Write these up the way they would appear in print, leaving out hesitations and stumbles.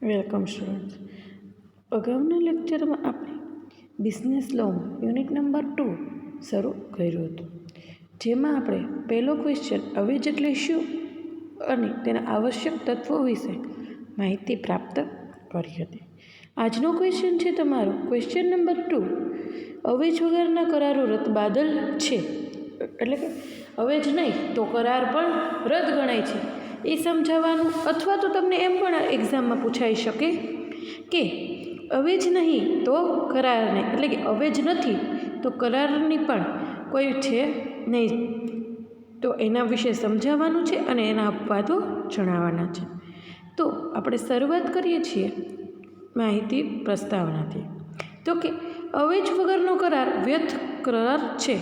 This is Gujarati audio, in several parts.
Welcome students. અગાઉના લેક્ચરમાં આપણે બિઝનેસ લોમાં યુનિટ નંબર 2 શરૂ કર્યું હતું, જેમાં આપણે પહેલો ક્વેશ્ચન અવેજ એટલે શું અને તેના આવશ્યક તત્વો વિશે માહિતી પ્રાપ્ત કરી હતી. આજનો ક્વેશ્ચન છે તમારો ક્વેશ્ચન નંબર 2. અવેજ વગરના કરારો રદબાતલ છે, એટલે કે અવેજ નહીં તો કરાર પણ રદ ગણાય છે એ સમજાવવાનું, અથવા તો તમને એમ પણ એક્ઝામમાં પૂછાઈ શકે કે અવેજ નહીં તો કરાર નહીં, એટલે કે અવેજ નથી તો કરારની પણ કોઈ છે નહીં, તો એના વિશે સમજાવવાનું છે અને એના અપવાદો જણાવવાના છે. તો આપણે શરૂઆત કરીએ છીએ માહિતી પ્રસ્તાવનાથી. તો કે અવેજ વગરનો કરાર વ્યર્થ કરાર છે.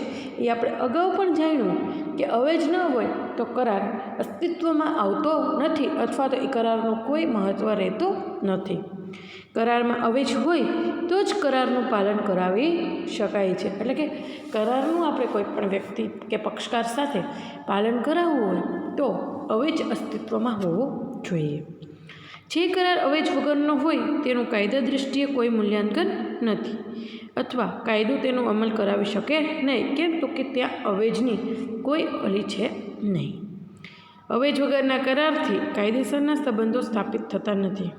એ આપણે અગાઉ પણ જાણ્યું કે અવેજ ન હોય તો કરાર અસ્તિત્વમાં આવતો નથી, અથવા તો એ કરારનો કોઈ મહત્ત્વ રહેતો નથી. કરારમાં અવેજ હોય તો જ કરારનું પાલન કરાવી શકાય છે, એટલે કે કરારનું આપણે કોઈ પણ વ્યક્તિ કે પક્ષકાર સાથે પાલન કરાવવું હોય તો અવેજ અસ્તિત્વમાં હોવો જોઈએ. જે કરાર અવેજ વગરનો હોય તેનું કાયદા દૃષ્ટિએ કોઈ મૂલ્યાંકન નથી, અથવા કાયદો તેનો અમલ કરાવી શકે નહીં. કેમ તો કે ત્યાં અવેજની કોઈ અલી છે નહીં. અવેજ વગરના કરારથી કાયદેસરના સંબંધો સ્થાપિત થતા નથી.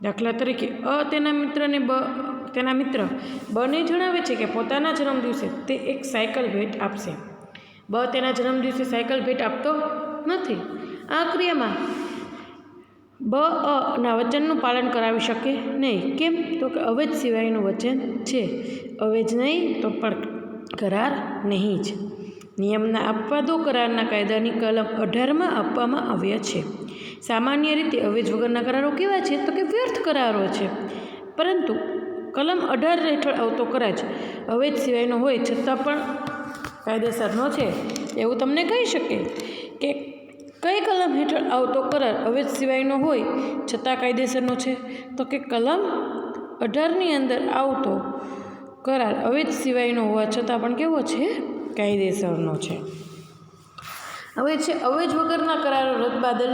દાખલા તરીકે તેના મિત્ર બને જણાવે છે કે પોતાના જન્મદિવસે તે એક સાયકલ ભેટ આપશે. તેના જન્મદિવસે સાયકલ ભેટ આપતો નથી. આ ક્રિયામાં ના વચનનું પાલન કરાવી શકે નહીં. કેમ તો કે અવેજ સિવાયનું વચન છે. અવેજ નહીં તો પણ કરાર નહીં જ. નિયમના અપવાદો કરારના કાયદાની કલમ 18માં આપવામાં આવ્યા છે. સામાન્ય રીતે અવેજ વગરના કરારો કેવા છે તો કે વ્યર્થ કરારો છે, પરંતુ કલમ 18 હેઠળ આવતો કરાર અવેજ સિવાયનો હોય છતાં પણ કાયદેસરનો છે એવું તમને કહી શકે. કે કઈ કલમ હેઠળ આવતો કરાર અવેજ સિવાયનો હોય છતાં કાયદેસરનો છે? તો કે કલમ 18ની અંદર આવતો કરાર અવેજ સિવાયનો હોવા છતાં પણ કેવો છે? કાયદેસરનો છે. હવે છે અવેજ વગરના કરારો રદબાતલ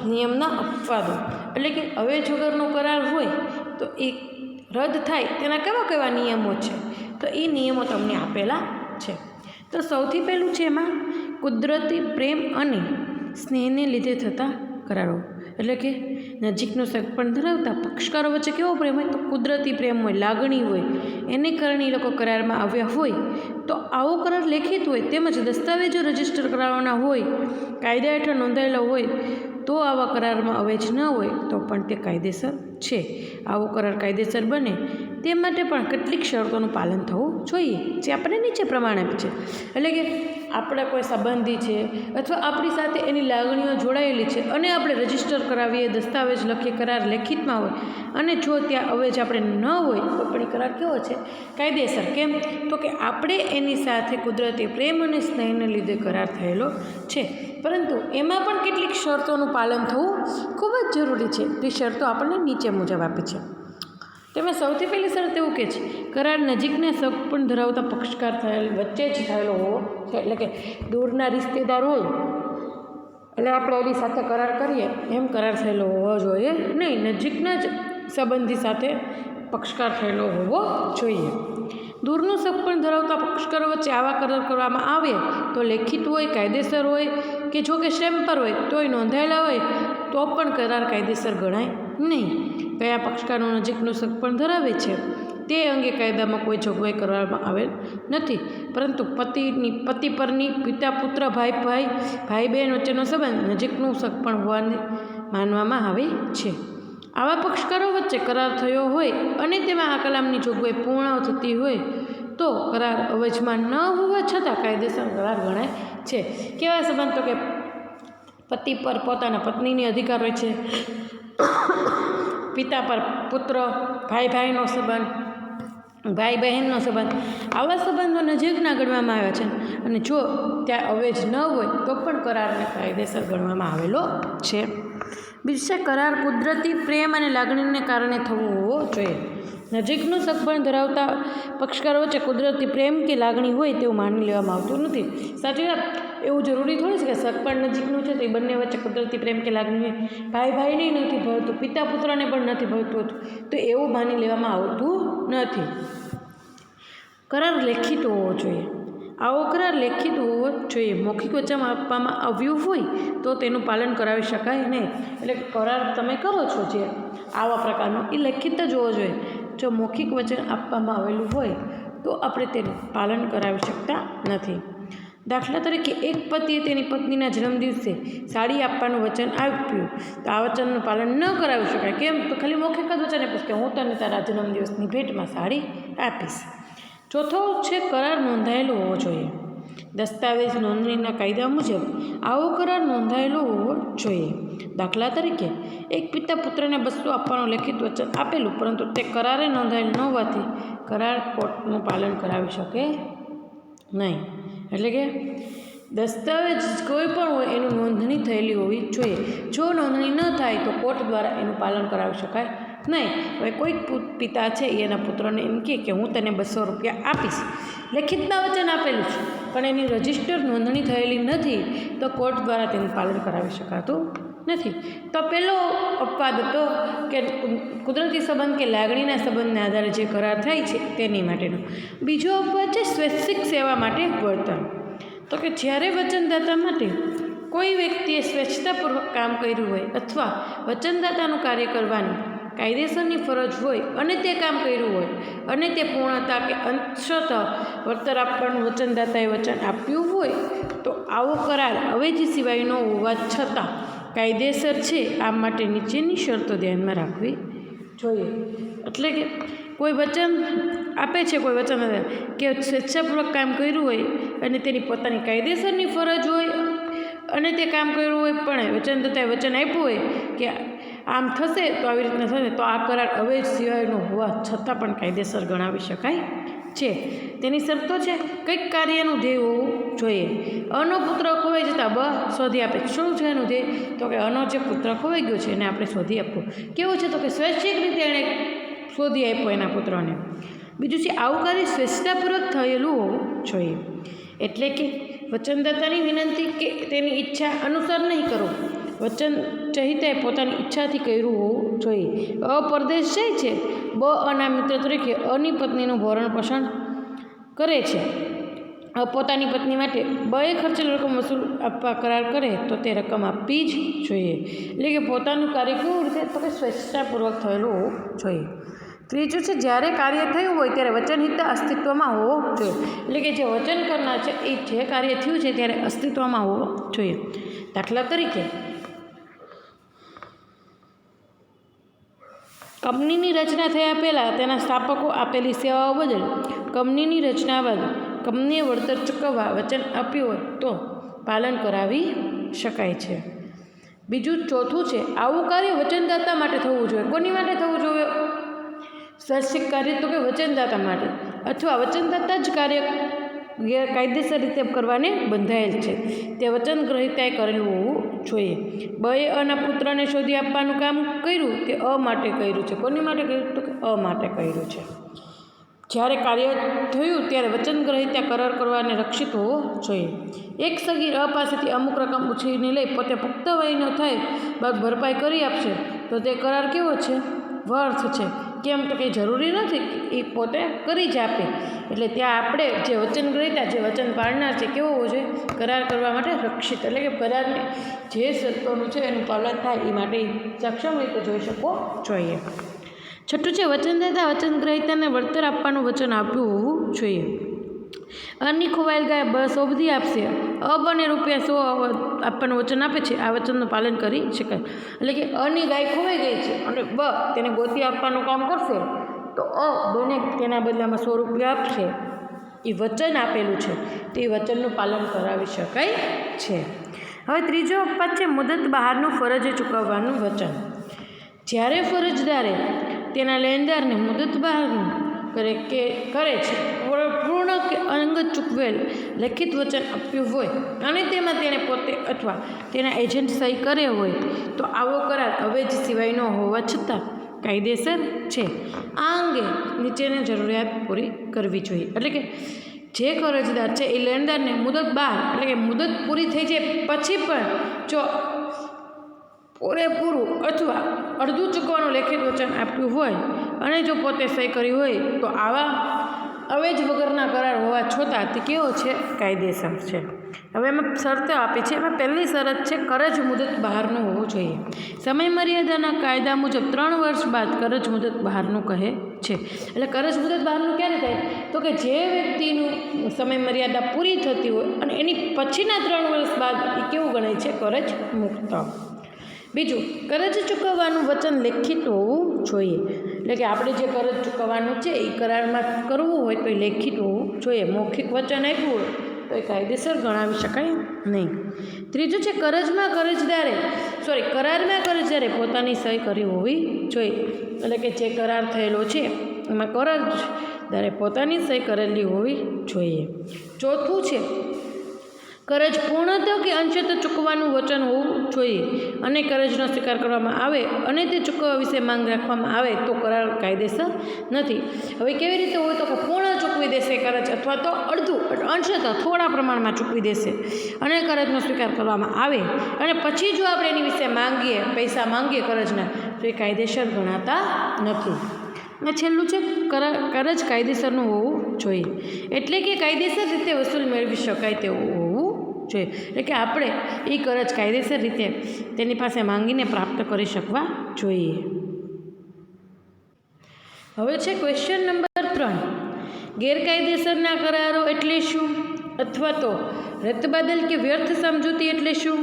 નિયમના અપવાદો, એટલે કે અવેજ વગરનો કરાર હોય તો એ રદ થાય તેના કેવા કેવા નિયમો છે, તો એ નિયમો તમને આપેલા છે. તો સૌથી પહેલું છે એમાં કુદરતી પ્રેમ અને સ્નેહને લીધે થતા કરારો, એટલે કે નજીકનો સંબંધ ધરાવતા પક્ષકારો વચ્ચે કેવો પ્રેમ હોય? તો કુદરતી પ્રેમ હોય, લાગણી હોય, એને કારણે એ લોકો કરારમાં આવ્યા હોય તો આવો કરાર લેખિત હોય તેમજ દસ્તાવેજો રજીસ્ટર કરાવવાના હોય, કાયદા હેઠળ નોંધાયેલા હોય તો આવા કરારમાં અવેજ ન હોય તો પણ તે કાયદેસર છે. આવો કરાર કાયદેસર બને તે માટે પણ કેટલીક શરતોનું પાલન થવું જોઈએ, જે આપણે નીચે પ્રમાણે છે. એટલે કે આપણે કોઈ સંબંધી છે અથવા આપણી સાથે એની લાગણીઓ જોડાયેલી છે અને આપણે રજીસ્ટર કરાવીએ, દસ્તાવેજ લખીએ, કરાર લેખિતમાં હોય અને જો ત્યાં અવેજ આપણે ન હોય તો પણ એ કરાર કેવો છે? કાયદેસર. કેમ તો કે આપણે એની સાથે કુદરતી પ્રેમ અને સ્નેહને લીધે કરાર થયેલો છે, પરંતુ એમાં પણ કેટલીક શરતોનું પાલન થવું ખૂબ જ જરૂરી છે. તે શરતો આપણને નીચે મુજબ આપી છે. તેમાં સૌથી પહેલી શરત એવું કહે છે કરાર નજીકના સંબંધ ધરાવતા પક્ષકાર વચ્ચે જ થયેલો હોવો છે, એટલે કે દૂરના રિશ્તેદાર હોય એટલે આપણે એની સાથે કરાર કરીએ એમ કરાર થયેલો હોવો જોઈએ નહીં. નજીકના જ સંબંધી સાથે પક્ષકાર થયેલો હોવો જોઈએ. દૂરનું સંબંધ ધરાવતા પક્ષકારો વચ્ચે આવા કરાર કરવામાં આવે તો લેખિત હોય, કાયદેસર હોય, કે જો કે સ્ટેમ્પ પર હોય તોય નોંધાયેલા હોય તો પણ કરાર કાયદેસર ગણાય નહીં. કયા પક્ષકારો નજીકનું સંબંધ ધરાવે છે તે અંગે કાયદામાં કોઈ જોગવાઈ કરવામાં આવેલ નથી, પરંતુ પતિ પરની, પિતા પુત્ર, ભાઈ બહેન વચ્ચેનો સંબંધ નજીકનું સંબંધ હોવાનું માનવામાં આવે છે. આવા પક્ષકારો વચ્ચે કરાર થયો હોય અને તેમાં આ કલમની જોગવાઈ પૂર્ણ થતી હોય તો કરાર અવેજમાં ન હોવા છતાં કાયદેસર કરાર ગણાય છે. કેવા સંબંધ? તો કે પતિ પર પોતાના પત્નીની અધિકાર હોય છે, પિતા પર પુત્ર, ભાઈનો સંબંધ, ભાઈ બહેનનો સંબંધ, આવા સંબંધો નજીકના ગણવામાં આવ્યા છે. અને જો ત્યાં અવેજ ન હોય તો પણ કરારને કાયદેસર ગણવામાં આવેલો છે. બીજું છે કરાર કુદરતી પ્રેમ અને લાગણીને કારણે થવો હોવો જોઈએ. નજીકનું સગપણ ધરાવતા પક્ષકારો વચ્ચે કુદરતી પ્રેમ કે લાગણી હોય તેવું માની લેવામાં આવતું નથી. સાચી વાત, એવું જરૂરી થોડું છે કે સગપણ નજીકનું છે તો એ બંને વચ્ચે કુદરતી પ્રેમ કે લાગણી હોય. ભાઈ ભાઈને નથી ભાવતું, પિતા પુત્રને પણ નથી ભાવતું હતું, તો એવું માની લેવામાં આવતું નથી. કરાર લેખિત હોવો જોઈએ. આવો કરાર લેખિત હોવો જોઈએ. મૌખિક વચન આપવામાં આવ્યું હોય તો તેનું પાલન કરાવી શકાય નહીં. એટલે કરાર તમે કરો છો જે આવા પ્રકારનો, એ લેખિત જ હોવો જોઈએ. જો મૌખિક વચન આપવામાં આવેલું હોય તો આપણે તેનું પાલન કરાવી શકતા નથી. દાખલા તરીકે એક પતિએ તેની પત્નીના જન્મદિવસે સાડી આપવાનું વચન આપ્યું, તો આ વચનનું પાલન ન કરાવી શકાય. કેમ? તો ખાલી મૌખિક જ વચન આપીશ કે હું તને તારા જન્મદિવસની ભેટમાં સાડી આપીશ. ચોથો છે કરાર નોંધાયેલો હોવો જોઈએ. દસ્તાવેજ નોંધણીના કાયદા મુજબ આવો કરાર નોંધાયેલો હોવો જોઈએ. દાખલા તરીકે એક પિતા પુત્રને 200 આપવાનું લેખિત વચન આપેલું, પરંતુ તે કરારે નોંધાયેલ ન હોવાથી કરાર કોર્ટનું પાલન કરાવી શકે નહીં. એટલે કે દસ્તાવેજ કોઈ પણ હોય એનું નોંધણી થયેલી હોવી જોઈએ. જો નોંધણી ન થાય તો કોર્ટ દ્વારા એનું પાલન કરાવી શકાય નહીં. હવે કોઈક પિતા છે એના પુત્રને એમ કહે કે હું તને 200 રૂપિયા આપીશ, લેખિતમાં વચન આપેલું છે પણ એની રજિસ્ટર નોંધણી થયેલી નથી, તો કોર્ટ દ્વારા તેનું પાલન કરાવી શકાતું નથી. તો પહેલો અપવાદ હતો કે કુદરતી સંબંધ કે લાગણીના સંબંધના આધારે જે કરાર થાય છે તેની માટેનો. બીજો અપવાદ છે સ્વૈચ્છિક સેવા માટે વર્તન. તો કે જ્યારે વચનદાતા માટે કોઈ વ્યક્તિએ સ્વેચ્છતાપૂર્વક કામ કર્યું હોય અથવા વચનદાતાનું કાર્ય કરવાની કાયદેસરની ફરજ હોય અને તે કામ કર્યું હોય અને તે પૂર્ણતા કે અંશતઃ વળતર આપવાનું વચનદાતાએ વચન આપ્યું હોય, તો આવો કરાર અવેજી સિવાયનો હોવા છતાં કાયદેસર છે. આ માટે નીચેની શરતો ધ્યાનમાં રાખવી જોઈએ. એટલે કે કોઈ વચન આપે છે, કોઈ વચન કે સ્વેચ્છાપૂર્વક કામ કર્યું હોય અને તેની પોતાની કાયદેસરની ફરજ હોય અને તે કામ કર્યું હોય, પણ વચનદાતાએ વચન આપ્યું હોય કે આમ થશે તો આવી રીતના થશે, તો આ કરાર અવેજ સિવાયનો હોવા છતાં પણ કાયદેસર ગણાવી શકાય છે. તેની શરતો છે કંઈક કાર્યનું ધ્યેય હોવું જોઈએ. અનો પુત્ર ખોવાઈ જતાં શોધી આપે. શું છે એનું ધ્યેય? તો કે અનો જે પુત્ર ખોવાઈ ગયો છે એને આપણે શોધી આપવું. કેવું છે? તો કે સ્વૈચ્છિક રીતે એણે શોધી આપ્યો એના પુત્રને. બીજું છે આવું કાર્ય સ્વેચ્છતાપૂર્વક થયેલું હોવું જોઈએ. એટલે કે વચનદાતાની વિનંતી કે તેની ઈચ્છા અનુસાર નહીં કરવું. વચન ચહિતાએ પોતાની ઈચ્છાથી કર્યું હોવું જોઈએ. પરદેશ જાય છે, અના મિત્ર તરીકે અની પત્નીનું ભરણ પોષણ કરે છે, પોતાની પત્ની માટે એ ખર્ચેલી રકમ વસૂલ આપવા કરાર કરે તો તે રકમ આપવી જ જોઈએ. એટલે કે પોતાનું કાર્ય કેવું રીતે? તો કે સ્વેચ્છાપૂર્વક થયેલું હોવું જોઈએ. ત્રીજું છે જ્યારે કાર્ય થયું હોય ત્યારે વચનહિત અસ્તિત્વમાં હોવો જોઈએ. એટલે કે જે વચન કરનાર છે એ જે કાર્ય થયું છે ત્યારે અસ્તિત્વમાં હોવો જોઈએ. દાખલા તરીકે કંપનીની રચના થયા પહેલાં તેના સ્થાપકો આપેલી સેવાઓ બદલ કંપનીની રચના બાદ કંપનીએ વળતર ચૂકવવા વચન આપ્યું હોય તો પાલન કરાવી શકાય છે. બીજું ચોથું છે આવું કાર્ય વચનદાતા માટે થવું જોઈએ. કોની માટે થવું જોઈએ? સ્વૈચ્છિક કાર્ય તો કે વચનદાતા માટે, અથવા વચનદાતા જ કાર્ય કાયદેસર રીતે કરવાને બંધાયેલ છે તે વચન ગ્રહિતાએ કરેલું હોવું જોઈએ. અના પુત્રને શોધી આપવાનું કામ કર્યું તે માટે કર્યું છે. કોની માટે કર્યું? તો કે માટે કર્યું છે. જ્યારે કાર્ય થયું ત્યારે વચન ગ્રહિતા કરાર કરવાને રક્ષિત હોવો જોઈએ. એક સગીર પાસેથી અમુક રકમ ઉછીને લઈ પોતે પુખ્ત વયનો થાય બાદ ભરપાઈ કરી આપશે તો તે કરાર કેવો છે? વર્થ છે. કેમ? તો કંઈ જરૂરી નથી, એ પોતે કરી જ આપે. એટલે ત્યાં આપણે જે વચન ગ્રહિતા, જે વચન પાળનાર છે કેવો હોવો જોઈએ? કરાર કરવા માટે રક્ષિત. એટલે કે કરારને જે શરતોનું છે એનું પાલન થાય એ માટે સક્ષમ રીતે જોઈ શકવો જોઈએ. છઠ્ઠું છે વચનદાતા વચન ગ્રહિતાને વળતર આપવાનું વચન આપ્યું હોવું જોઈએ. અની ખોવાયેલ ગાય 200 બધી આપશે, બને ₹100 આપવાનું વચન આપે છે, આ વચનનું પાલન કરી શકાય. એટલે કે અની ગાય ખોવાઈ ગઈ છે અને તેને ગોતી આપવાનું કામ કરશે તો બને તેના બદલામાં ₹100 આપશે. એ વચન આપેલું છે તો એ વચનનું પાલન કરાવી શકાય છે. હવે ત્રીજો અપવાદ છે મુદત બહારનું ફરજ ચૂકવવાનું વચન. જ્યારે ફરજદારે તેના લેણદારને મુદત બહારનું કરે છે પૂર્ણ કે અંગત ચૂકવેલ લેખિત વચન આપ્યું હોય અને તેમાં તેણે પોતે અથવા તેના એજન્ટ સહી કરે હોય તો આવો કરાર અવેજ સિવાયનો હોવા છતાં કાયદેસર છે. આ અંગે નીચેની જરૂરિયાત પૂરી કરવી જોઈએ. એટલે કે જે કરજદાર છે એ લેણદારને મુદત બહાર એટલે કે મુદત પૂરી થઈ જાય પછી પણ જો પૂરેપૂરું અથવા અડધું ચૂકવવાનું લેખિત વચન આપ્યું હોય અને જો પોતે સહી કરી હોય તો આવા અવેજ વગરના કરાર હોવા છતાં તે કેવો છે? કાયદેસર છે. હવે એમાં શરતો આપી છે. એમાં પહેલી શરત છે કરજ મુદત બહારનું હોવું જોઈએ. સમય મર્યાદાના કાયદા મુજબ 3 વર્ષ બાદ કરજ મુદત બહારનું કહે છે. એટલે કરજ મુદત બહારનું ક્યારે થાય? તો કે જે વ્યક્તિનું સમય મર્યાદા પૂરી થતી હોય અને એની પછીના 3 વર્ષ બાદ એ કેવું ગણાય છે? કરજ મુક્ત. બીજું, કરજ ચૂકવવાનું વચન લેખિત હોવું જોઈએ. એટલે કે આપણે જે કરજ ચૂકવવાનું છે એ કરારમાં કરવું હોય તો એ લેખિત હોવું જોઈએ. મૌખિક વચન આપ્યું હોય તો એ કાયદેસર ગણાવી શકાય નહીં. ત્રીજું છે કરારમાં કરજદારે પોતાની સહી કરી હોવી જોઈએ. એટલે કે જે કરાર થયેલો છે એમાં કરજદારે પોતાની સહી કરેલી હોવી જોઈએ. ચોથું છે કરજ પૂર્ણતઃ કે અંશતઃ ચૂકવવાનું વચન હોવું જોઈએ અને કરજનો સ્વીકાર કરવામાં આવે અને તે ચૂકવવા વિશે માંગ રાખવામાં આવે તો કરાર કાયદેસર નથી. હવે કેવી રીતે હોય તો કે પૂર્ણ ચૂકવી દેશે કરજ અથવા તો અડધું અંશતઃ થોડા પ્રમાણમાં ચૂકવી દેશે અને કરજનો સ્વીકાર કરવામાં આવે અને પછી જો આપણે એની વિશે પૈસા માંગીએ કરજના તો એ કાયદેસર ગણાતા નથી. અને છેલ્લું છે કરજ કાયદેસરનું હોવું જોઈએ. એટલે કે કાયદેસર રીતે વસૂલ મેળવી શકાય તેવું હોવું જોઈએ. એટલે કે આપણે એ કરજ કાયદેસર રીતે તેની પાસે માંગીને પ્રાપ્ત કરી શકવા જોઈએ. હવે છે ક્વેશ્ચન નંબર 3. ગેરકાયદેસરના કરારો એટલે શું? અથવા તો રદબાદલ કે વ્યર્થ સમજૂતી એટલે શું?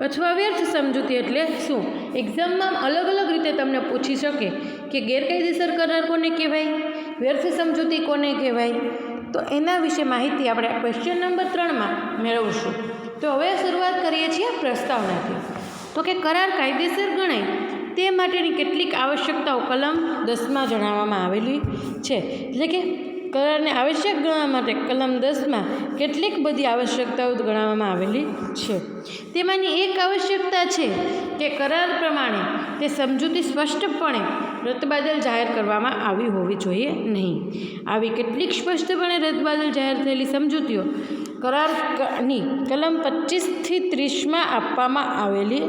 અથવા વ્યર્થ સમજૂતી એટલે શું? એક્ઝામમાં અલગ અલગ રીતે તમને પૂછી શકે કે ગેરકાયદેસર કરાર કોને કહેવાય, વ્યર્થ સમજૂતી કોને કહેવાય. તો એના વિશે માહિતી આપણે ક્વેશ્ચન નંબર 3માં મેળવશું. તો હવે શરૂઆત કરીએ છીએ પ્રસ્તાવનાથી. તો કે કરાર કાયદેસર ગણાય તે માટેની કેટલીક આવશ્યકતાઓ કલમ 10માં જણાવવામાં આવેલી છે. એટલે કે કરારને આવશ્યક ગણવા માટે કલમ 10માં કેટલીક બધી આવશ્યકતાઓ ગણાવવામાં આવેલી છે. તેમાંની એક આવશ્યકતા છે કે કરાર પ્રમાણે તે સમજૂતી સ્પષ્ટપણે રદબાદલ જાહેર કરવામાં આવી હોવી જોઈએ નહીં. આવી કેટલીક સ્પષ્ટપણે રદબાદલ જાહેર થયેલી સમજૂતીઓ કરારની કલમ 25થી 30માં આપવામાં આવેલી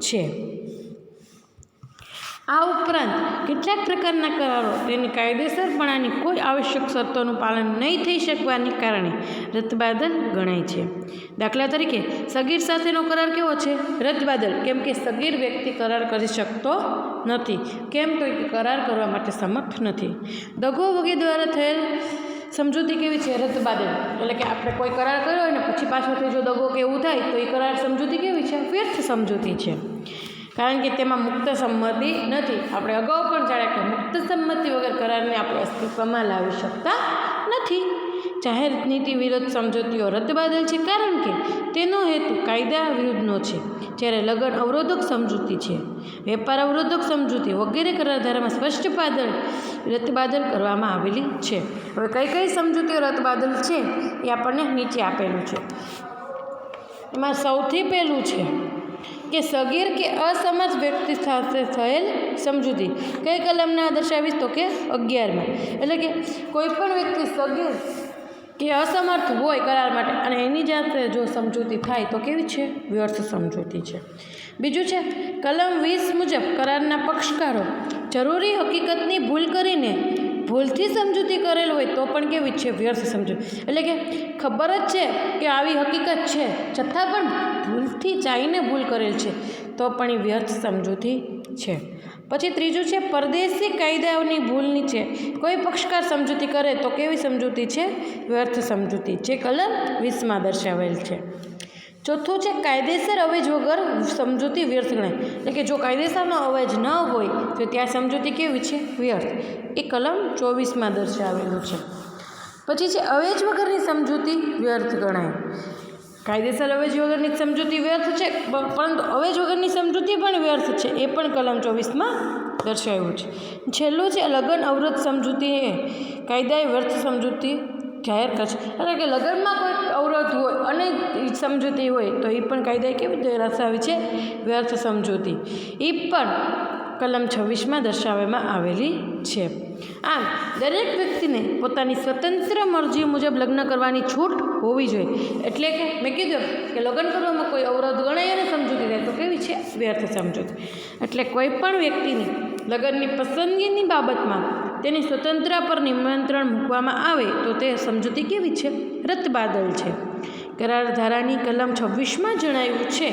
છે. આ ઉપરાંત કેટલાક પ્રકારના કરારો તેની કાયદેસરપણાની કોઈ આવશ્યક શરતોનું પાલન નહીં થઈ શકવાને કારણે રદબાદલ ગણાય છે. દાખલા તરીકે સગીર સાથેનો કરાર કેવો છે? રદબાદલ. કેમ કે સગીર વ્યક્તિ કરાર કરી શકતો નથી. કેમ તો કરાર કરવા માટે સમર્થ નથી. દગો વગેરે દ્વારા થયેલ સમજૂતી કેવી છે? રદબાદલ. એટલે કે આપણે કોઈ કરાર કર્યો હોય ને પછી પાછળથી જો દગો કે એવું થાય તો એ કરાર સમજૂતી કેવી છે? વ્યર્થ સમજૂતી છે. કારણ કે તેમાં મુક્ત સંમતિ નથી. આપણે અગાઉ પણ જાણ્યા કે મુક્ત સંમતિ વગર કરારને આપણે અસ્તિત્વમાં લાવી શકતા નથી. જાહેર નીતિ વિરોધ સમજૂતીઓ રદબાદલ છે કારણ કે તેનો હેતુ કાયદા વિરુદ્ધનો છે. જ્યારે લગ્ન અવરોધક સમજૂતી છે, વેપાર અવરોધક સમજૂતી વગેરે કરાર ધારામાં સ્પષ્ટ રદબાદલ કરવામાં આવેલી છે. હવે કઈ કઈ સમજૂતીઓ રદબાદલ છે એ આપણને નીચે આપેલું છે. એમાં સૌથી પહેલું છે કે સગીર કે અસમર્થ વ્યક્તિ સાથે થયેલ સમજૂતી. કઈ કલમના દર્શાવીશ તો કે 11માં. એટલે કે કોઈ પણ વ્યક્તિ સગીર કે અસમર્થ હોય કરાર માટે અને એની જાતે જો સમજૂતી થાય તો કેવી છે? વ્યર્થ સમજૂતી છે. બીજું છે કલમ 20 મુજબ કરારના પક્ષકારો જરૂરી હકીકતની ભૂલ કરીને ભૂલથી સમજૂતી કરેલ હોય તો પણ કેવી છે? વ્યર્થ સમજૂતી. એટલે કે ખબર જ છે કે આવી હકીકત છે છતાં પણ ભૂલથી ચાહીને ભૂલ કરેલ છે તો પણ એ વ્યર્થ સમજૂતી છે. પછી ત્રીજું છે પરદેશી કાયદાઓની ભૂલ નીચે કોઈ પક્ષકાર સમજૂતી કરે તો કેવી સમજૂતી છે? વ્યર્થ સમજૂતી, જે કલમ 20માં દર્શાવેલ છે. ચોથું છે કાયદેસર અવેજ વગર સમજૂતી વ્યર્થ ગણાય. એટલે કે જો કાયદેસરનો અવેજ ન હોય તો ત્યાં સમજૂતી કેવી છે? વ્યર્થ. એ કલમ 24માં દર્શાવેલું છે. પછી છે અવેજ વગરની સમજૂતી વ્યર્થ ગણાય. કાયદેસર અવેજ વગરની સમજૂતી વ્યર્થ છે પરંતુ અવેજ વગરની સમજૂતી પણ વ્યર્થ છે. એ પણ કલમ 24માં દર્શાવ્યું છે. છેલ્લું છે લગ્ન અવરોધ સમજૂતી એ કાયદાએ વ્યર્થ સમજૂતી જાહેર કરશે. એટલે કે લગ્નમાં કોઈ અવરોધ હોય અને સમજૂતી હોય તો એ પણ કાયદાએ કેવી દર્શાવી છે? વ્યર્થ સમજૂતી. એ પણ કલમ 26માં દર્શાવવામાં આવેલી છે. આમ દરેક વ્યક્તિને પોતાની સ્વતંત્ર મરજી મુજબ લગ્ન કરવાની છૂટ હોવી જોઈએ. એટલે કે મેં કીધું કે લગ્ન કરવામાં કોઈ અવરોધ ગણાય અને સમજૂતી થાય તો કેવી છે? વ્યર્થ સમજૂતી. એટલે કોઈ પણ વ્યક્તિની લગ્નની પસંદગીની બાબતમાં તેની સ્વતંત્રતા પર નિયંત્રણ મૂકવામાં આવે તો તે સમજૂતી કેવી છે? રદબાતલ છે. કરાર ધારાની કલમ 26માં જણાવ્યું છે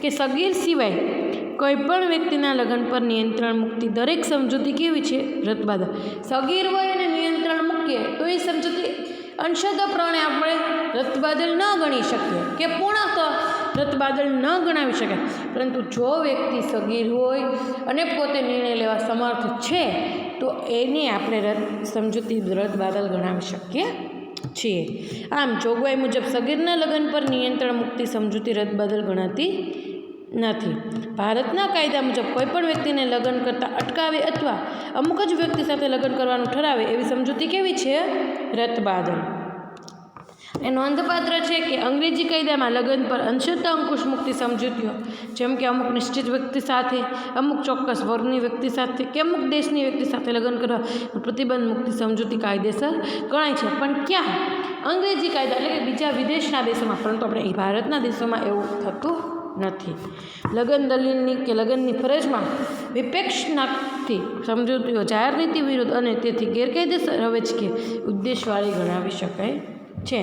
કે સગીર સિવાય કોઈ પણ વ્યક્તિના લગ્ન પર નિયંત્રણ મૂકતી દરેક સમજૂતી કેવી છે? રદબાતલ. સગીર હોય અને નિયંત્રણ મૂકીએ તો એ સમજૂતી અંશતઃપ્રમાણે આપણે રદબાતલ ન ગણી શકીએ કે પૂર્ણતઃ રદબાતલ ન ગણાવી શકાય. પરંતુ જો વ્યક્તિ સગીર હોય અને પોતે નિર્ણય લેવા સમર્થ છે તો એને આપણે સમજૂતી રદબાતલ ગણાવી શકીએ છીએ. આમ જોગવાઈ મુજબ સગીરના લગ્ન પર નિયંત્રણ મુક્તિ સમજૂતી રદબાતલ ગણાતી નથી. ભારતના કાયદા મુજબ કોઈપણ વ્યક્તિને લગ્ન કરતાં અટકાવે અથવા અમુક જ વ્યક્તિ સાથે લગ્ન કરવાનું ઠરાવે એવી સમજૂતી કેવી છે? રદબાતલ. એ નોંધપાત્ર છે કે અંગ્રેજી કાયદામાં લગ્ન પર અંશતઃ અંકુશ મુક્તિ સમજૂતીઓ જેમ કે અમુક નિશ્ચિત વ્યક્તિ સાથે, અમુક ચોક્કસ વર્ગની વ્યક્તિ સાથે કે અમુક દેશની વ્યક્તિ સાથે લગ્ન કરવા પ્રતિબંધ મુક્તિ સમજૂતી કાયદેસર ગણાય છે. પણ ક્યાં? અંગ્રેજી કાયદા એટલે કે બીજા વિદેશના દેશોમાં, પરંતુ આપણે ભારતના દેશોમાં એવું થતું નથી. લગ્ન દલીલની કે લગ્નની ફરજમાં વિપેક્ષનાથી સમજૂતીઓ જાહેર નીતિ વિરુદ્ધ અને તેથી ગેરકાયદેસર રવેચકે ઉદ્દેશવાળી ગણાવી શકાય છે.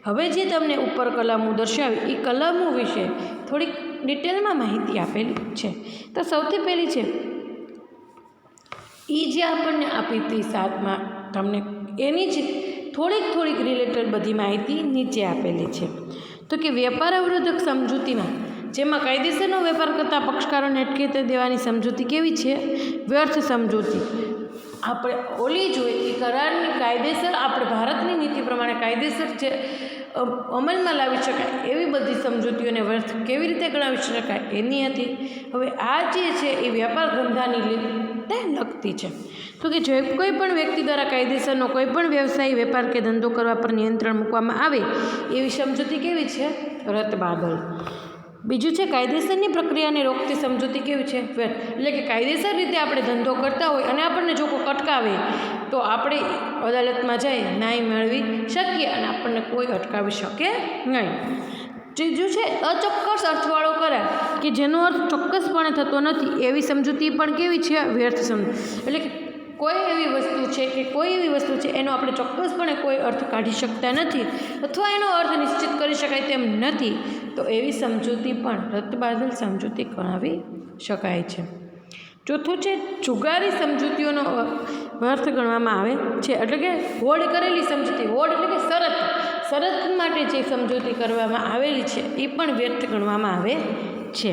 હવે જે તમને ઉપર કલમો દર્શાવી એ કલમો વિશે થોડીક ડિટેલમાં માહિતી આપેલી છે. તો સૌથી પહેલી છે એ જે આપણને આપી હતી 7માં તમને એની જ થોડીક રિલેટેડ બધી માહિતી નીચે આપેલી છે. તો કે વેપાર અવરોધક સમજૂતીમાં જેમાં કાયદેસરનો વેપાર કરતા પક્ષકારોને અટકી દેવાની સમજૂતી કેવી છે? વ્યર્થ સમજૂતી. આપણે ઓલી જોઈએ કે કરારની કાયદેસર આપણે ભારતની નીતિ પ્રમાણે કાયદેસર જે અમલમાં લાવી શકાય એવી બધી સમજૂતીઓને વ્યર્થ કેવી રીતે ગણાવી શકાય એની હતી. હવે આ જે છે એ વ્યાપાર ધંધાની રીતે લગતી છે. તો કે જે કોઈ પણ વ્યક્તિ દ્વારા કાયદેસરનો કોઈ પણ વ્યવસાય, વેપાર કે ધંધો કરવા પર નિયંત્રણ મૂકવામાં આવે એવી સમજૂતી કેવી છે? રદબાતલ. બીજું છે કાયદેસરની પ્રક્રિયાને રોકતી સમજૂતી કેવી છે? એટલે કે કાયદેસર રીતે આપણે ધંધો કરતા હોય અને આપણને જો કોઈ અટકાવે તો આપણે અદાલતમાં જઈ ન્યાય મેળવી શકીએ અને આપણને કોઈ અટકાવી શકે નહીં. ત્રીજું છે અચોક્કસ અર્થવાળો કરાર કે જેનો અર્થ ચોક્કસપણે થતો નથી એવી સમજૂતી પણ કેવી છે? વ્યર્થ સમજૂતી. એટલે કે કોઈ એવી વસ્તુ છે કે કોઈ એવી વસ્તુ છે એનો આપણે ચોક્કસપણે કોઈ અર્થ કાઢી શકતા નથી અથવા એનો અર્થ નિશ્ચિત કરી શકાય તેમ નથી તો એવી સમજૂતી પણ રદબાતલ સમજૂતી ગણાવી શકાય છે. ચોથું છે જુગારી સમજૂતીઓનો વ્યર્થ ગણવામાં આવે છે. એટલે કે હોડ કરેલી સમજૂતી, હોડ એટલે કે શરત માટે જે સમજૂતી કરવામાં આવેલી છે એ પણ વ્યર્થ ગણવામાં આવે છે.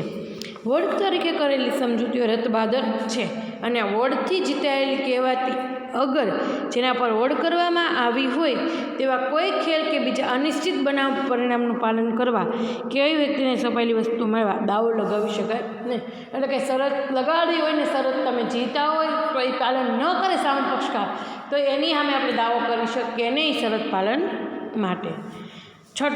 વોર્ડ તરીકે કરેલી સમજૂતીઓ રદબાતલ છે અને વોર્ડથી જીતાયેલી કહેવાતી અગર જેના પર વોર્ડ કરવામાં આવી હોય તેવા કોઈ ખેલ કે બીજા અનિશ્ચિત બનાવ પરિણામનું પાલન કરવા કે એવી વ્યક્તિને સોંપાયેલી વસ્તુ મળવા દાવો લગાવી શકાય નહીં. એટલે કે શરત લગાડી હોય ને શરત તમે જીતા હોય તો એ પાલન ન કરે સામે પક્ષકાર તો એની સામે આપણે દાવો કરી શકીએ નહીં શરત પાલન માટે.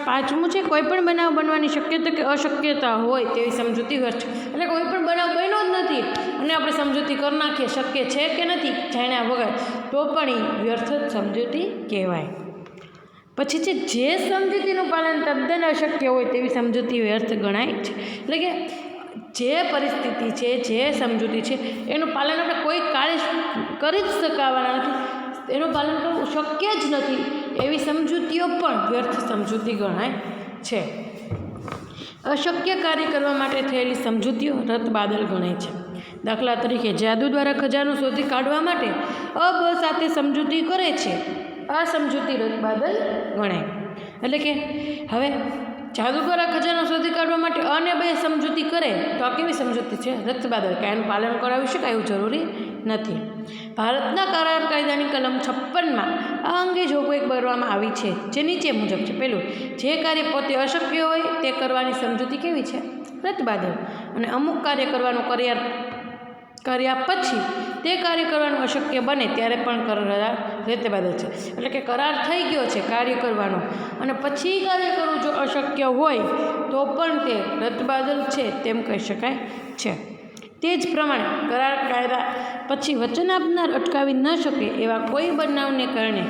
પાંચમું છે કોઈ પણ બનાવ બનવાની શક્યતા કે અશક્યતા હોય તેવી સમજૂતી વ્યર્થ. એટલે કોઈ પણ બનાવ બન્યો જ નથી અને આપણે સમજૂતી કરી નાખીએ શક્ય છે કે નથી જાણ્યા વગર તો પણ એ વ્યર્થ જ સમજૂતી કહેવાય. પછી છે જે સમજૂતીનું પાલન તદ્દન અશક્ય હોય તેવી સમજૂતી વ્યર્થ ગણાય છે. એટલે કે જે પરિસ્થિતિ છે, જે સમજૂતી છે એનું પાલન આપણે કોઈ કાળે કરી જ શકાવાના નથી, એનું પાલન કરવું શક્ય જ નથી એવી સમજૂતીઓ પણ વ્યર્થ સમજૂતી ગણાય છે. અશક્ય કાર્ય કરવા માટે થયેલી સમજૂતીઓ રદબાતલ ગણાય છે. દાખલા તરીકે જાદુ દ્વારા ખજાનો શોધી કાઢવા માટે અ બ સાથે સમજૂતી કરે છે, આ સમજૂતી રદબાતલ ગણાય. એટલે કે હવે જાદુ દ્વારા ખજાનો શોધી કાઢવા માટે અને બે સમજૂતી કરે તો આ કેવી સમજૂતી છે? રદબાતલ. કે એનું પાલન કરાવી શકાય એવું જરૂરી નથી. ભારતના કરાર કાયદાની કલમ 56માં આ અંગે જોગવાઈ કરવામાં આવી છે જે નીચે મુજબ છે. પહેલું, જે કાર્ય પોતે અશક્ય હોય તે કરવાની સમજૂતી કેવી છે? રદબાતલ. અને અમુક કાર્ય કરવાનું કર્યા પછી તે કાર્ય કરવાનું અશક્ય બને ત્યારે પણ કરાર રદબાતલ છે. એટલે કે કરાર થઈ ગયો છે કાર્ય કરવાનો અને પછી કાર્ય કરવું જો અશક્ય હોય તો પણ તે રદબાતલ છે તેમ કહી શકાય છે. તે જ પ્રમાણે કરાર કાયદા પછી વચન આપનાર અટકાવી ન શકે એવા કોઈ બનાવને કારણે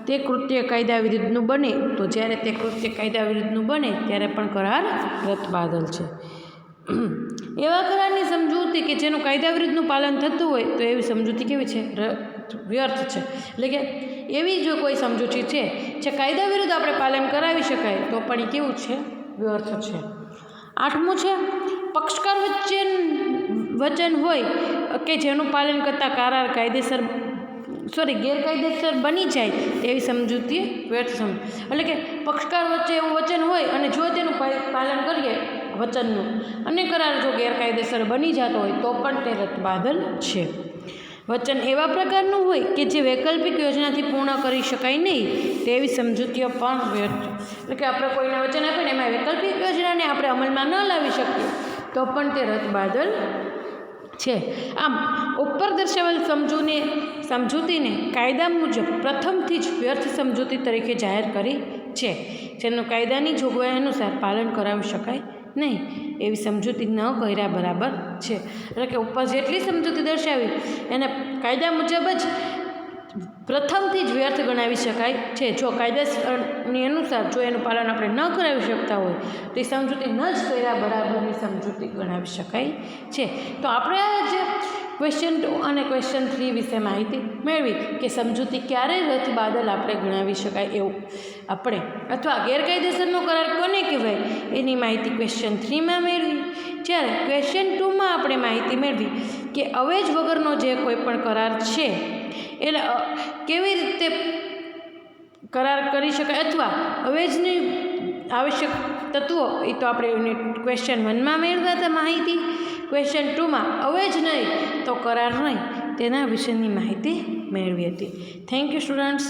તે કૃત્ય કાયદા વિરુદ્ધનું બને તો જ્યારે તે કૃત્ય કાયદા વિરુદ્ધનું બને ત્યારે પણ કરાર રદબાતલ છે. એવા કરારની સમજૂતી કે જેનું કાયદા વિરુદ્ધનું પાલન થતું હોય તો એવી સમજૂતી કેવી છે? વ્યર્થ છે. એટલે કે એવી જો કોઈ સમજૂતી છે જે કાયદા વિરુદ્ધ આપણે પાલન કરાવી શકાય તો પણ એ કેવું છે? વ્યર્થ છે. 8મું છે પક્ષકાર વચન હોય કે જેનું પાલન કરતાં કરાર ગેરકાયદેસર બની જાય તેવી સમજૂતી વ્યર્થ સમજ. એટલે કે પક્ષકાર વચ્ચે એવું વચન હોય અને જો તેનું પાલન કરીએ વચનનું અને કરાર જો ગેરકાયદેસર બની જતો હોય તો પણ તે રદબાતલ છે. વચન એવા પ્રકારનું હોય કે જે વૈકલ્પિક યોજનાથી પૂર્ણ કરી શકાય નહીં તેવી સમજૂતીઓ પણ વ્યર્થ. એટલે કે આપણે કોઈને વચન આપે ને એમાં વૈકલ્પિક યોજનાને આપણે અમલમાં ન લાવી શકીએ તો પણ તે રદબાતલ છે. આમ ઉપર દર્શાવેલ સમજૂતીને કાયદા મુજબ પ્રથમથી જ વ્યર્થ સમજૂતી તરીકે જાહેર કરી છે, જેનું કાયદાની જોગવાઈ અનુસાર પાલન કરાવી શકાય નહીં એવી સમજૂતી ન કર્યા બરાબર છે. એટલે કે ઉપર જેટલી સમજૂતી દર્શાવી એને કાયદા મુજબ જ પ્રથમથી જ વ્યર્થ ગણાવી શકાય છે. જો કાયદાની અનુસાર જો એનું પાલન આપણે ન કરાવી શકતા હોય તો એ સમજૂતી ન જ કર્યા બરાબરની સમજૂતી ગણાવી શકાય છે. તો આપણે જે ક્વેશ્ચન 2 અને ક્વેશ્ચન 3 વિશે માહિતી મેળવી કે સમજૂતી ક્યારે રદબાતલ આપણે ગણાવી શકાય એવું આપણે અથવા ગેરકાયદેસરનો કરાર કોને કહેવાય એની માહિતી ક્વેશ્ચન 3માં મેળવી. જ્યારે ક્વેશ્ચન 2માં આપણે માહિતી મેળવી કે અવેજ વગરનો જે કોઈ પણ કરાર છે એટલે કેવી રીતે કરાર કરી શકાય અથવા અવેજની આવશ્યક તત્વો એ તો આપણે ક્વેશ્ચન 1માં મેળવ્યા હતા માહિતી. ક્વેશ્ચન 2માં અવેજ નહીં તો કરાર નહીં તેના વિશેની માહિતી મેળવી હતી. Thank you students.